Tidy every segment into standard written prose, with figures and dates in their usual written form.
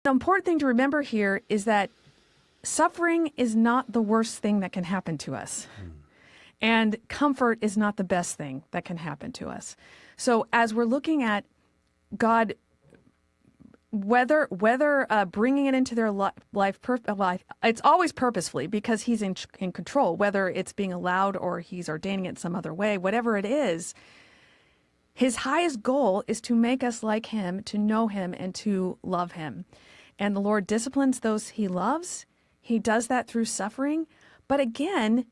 The important thing to remember here is that suffering is not the worst thing that can happen to us. And comfort is not the best thing that can happen to us. So as we're looking at God, whether bringing it into their life, it's always purposefully because he's in control, whether it's being allowed or he's ordaining it some other way, whatever it is, his highest goal is to make us like him, to know him, and to love him. And the Lord disciplines those he loves. He does that through suffering. But again,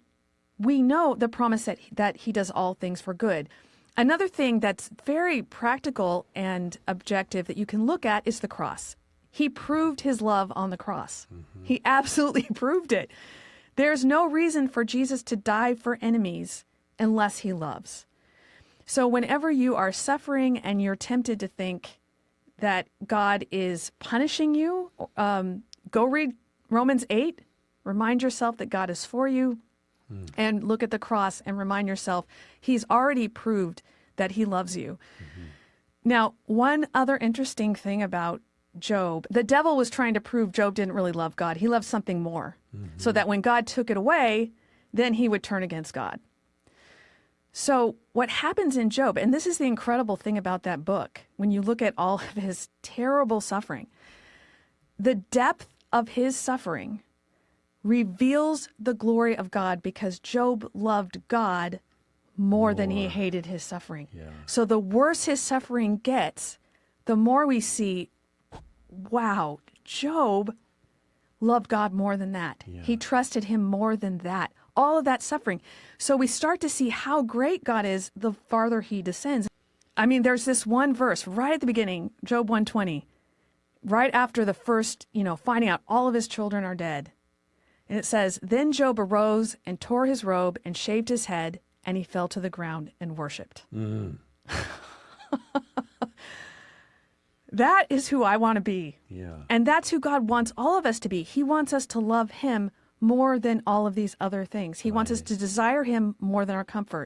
we know the promise that he does all things for good. Another thing that's very practical and objective that you can look at is the cross. He proved his love on the cross. He absolutely proved it. There's no reason for Jesus to die for enemies unless he loves. So whenever you are suffering and you're tempted to think that God is punishing you, go read Romans 8. Remind yourself that God is for you. And look at the cross and remind yourself he's already proved that he loves you. Now, one other interesting thing about Job, the devil was trying to prove Job didn't really love God. He loved something more. So that when God took it away, then he would turn against God. So what happens in Job, and this is the incredible thing about that book, when you look at all of his terrible suffering, the depth of his suffering reveals the glory of God because Job loved God more than he hated his suffering. So the worse his suffering gets, the more we see, wow, Job loved God more than that. He trusted him more than that. All of that suffering. So we start to see how great God is the farther he descends. I mean, there's this one verse right at the beginning, Job 120, right after the first, finding out all of his children are dead. And it says, then Job arose and tore his robe and shaved his head, and he fell to the ground and worshiped. That is who I want to be. And that's who God wants all of us to be. He wants us to love him more than all of these other things. He wants us to desire him more than our comfort.